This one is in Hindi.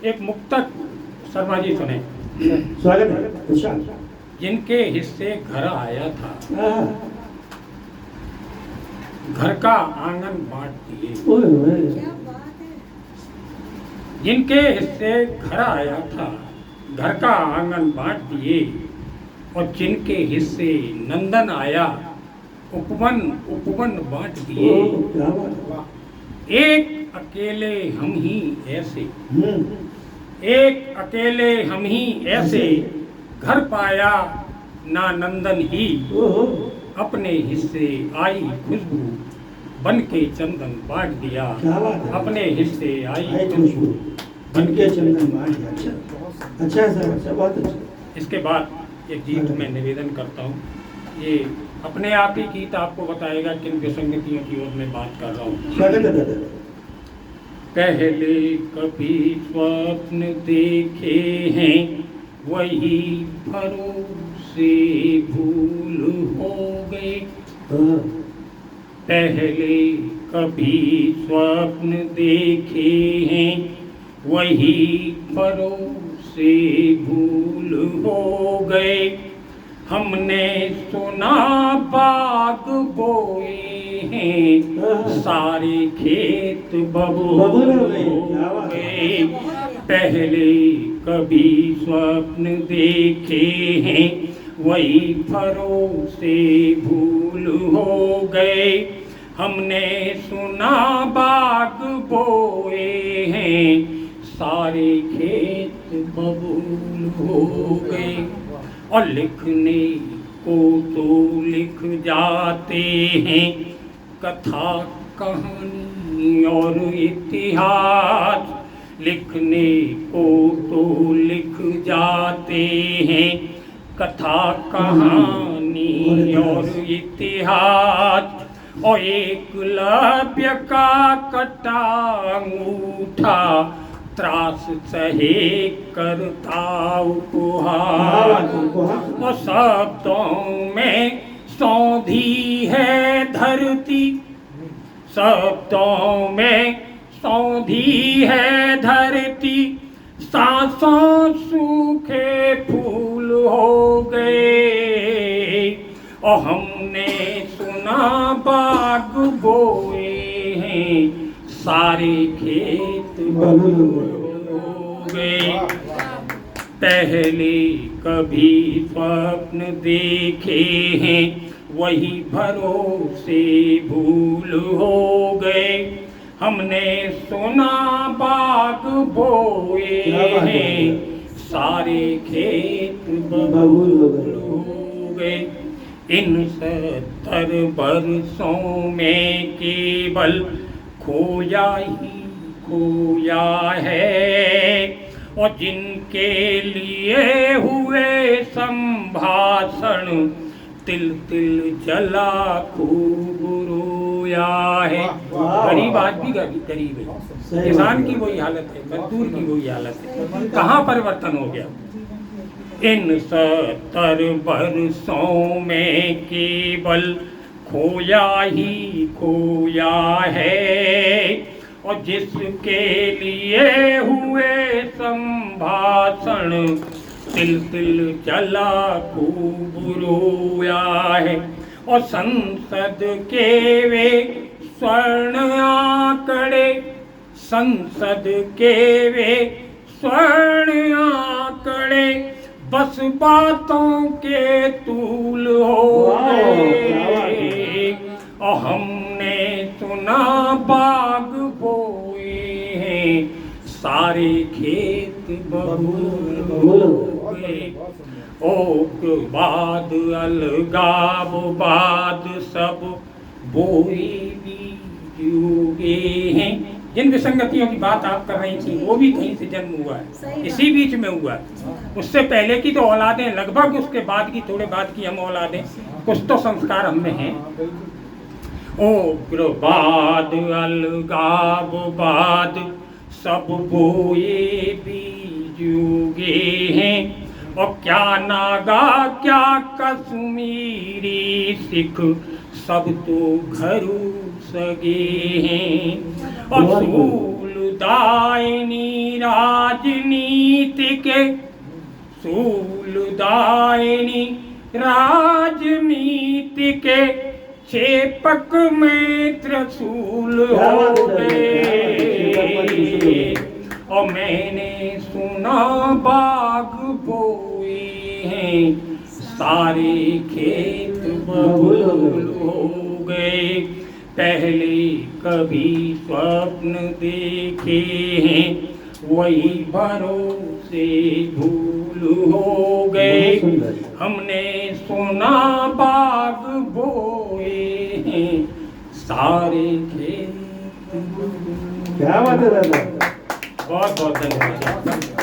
एक मुक्तक शर्मा जी सुने। स्वागत है। जिनके हिस्से घर आया था, हाँ। घर का आंगन बांट दिए। ओए ओए। जिनके हिस्से घर आया था, घर का आंगन बांट दिए। और जिनके हिस्से नंदन आया, उपवन उपवन बांट दिए। ओह, क्या बात है। एक अकेले हम ही ऐसे, एक अकेले हम ही ऐसे, घर पाया ना नंदन ही। ओहो। अपने हिस्से आई खुशबू, बन के चंदन बांट दिया। क्या बात है। अपने हिस्से आई आई खुशबू, बन के चंदन बांट दिया। अच्छा अच्छा है सर, अच्छा, बहुत अच्छा। इसके बाद एक गीत मैं निवेदन करता हूँ। ये अपने आप ही गीत आपको बताएगा किन विसंगतियों की ओर मैं बात कर रहा हूँ। स्वागत है दादा। पहले कभी स्वप्न देखे हैं, वही भरोसे भूल हो गए। हाँ। पहले कभी स्वप्न देखे हैं, वही भरोसे भूल हो गए। हमने सुना बाग बोए हैं, सारे खेत बबूल हो गए। पहले कभी स्वप्न देखे हैं, वही भरोसे भूल हो गए। हमने सुना बाग बोए हैं, सारे खेत बबूल हो गए। और लिखने को तो लिख जाते हैं, कथा कहानी और इतिहास। लिखने को तो लिख जाते हैं, कथा कहानी और इतिहास। और एकलव्य का कटा अंगूठा, त्रास सहे करता उपहास। और शब्दों में सौंधी है धरती, शब्दों में सौंधी है धरती। सांसों सूखे फूल हो गए। और हमने सुना बाग बोए हैं, सारे खेत बबूल हो गए। पहले कभी स्वप्न देखे हैं, वही भरोसे भूल हो गए। हमने सुना बाग बोए हैं, सारे खेत बबूल हो गए। इन 70 वर्षों में केवल खोया ही खोया है। और जिनके लिए हुए संभाषण, तिल तिल जला खूब रोया है। गरीब आज भी गरीब है, किसान की वही हालत है, मजदूर की वही हालत है। कहाँ परिवर्तन हो गया। इन 70 वर्षों में केवल खोया ही खोया है। और जिसके लिए हुए संभाषण, तिल तिल जला खूब रोया है। और संसद के वे स्वर्ण आंकड़े, संसद के वे स्वर्ण आंकड़े, बस बातों के तूल हो गए। और हमने सुना बाग बोए हैं, सारे खेत बबूल हो गए। ओक बाद अलगाव बाद सब बोए बीज उगे हैं। जिन विसंगतियों की बात आप कर रही थी, वो भी कहीं से जन्म हुआ है, इसी बीच में हुआ है। उससे पहले की तो औलादें लगभग, उसके बाद की थोड़े बाद की हम औलादें, कुछ तो संस्कार हम में हैं। उग्र बाद अलगाव बाद सब बोए बीज उगे हैं। और क्या नागा क्या कश्मीरी सिख, सब तो घरू सगे हैं। और सूल दायनी राजनीति के सूलदायनी राजनीति के चेपक में त्रिशूल हो गए। और मैंने सुना बाग बोए हैं सारे खेत बबूल हो गए। पहले कभी स्वप्न देखे हैं वही भरोसे भूल हो गए। हमने सोना बाग बोए हैं सारे खेत। क्या बात है दादा। बहुत बहुत धन्यवाद।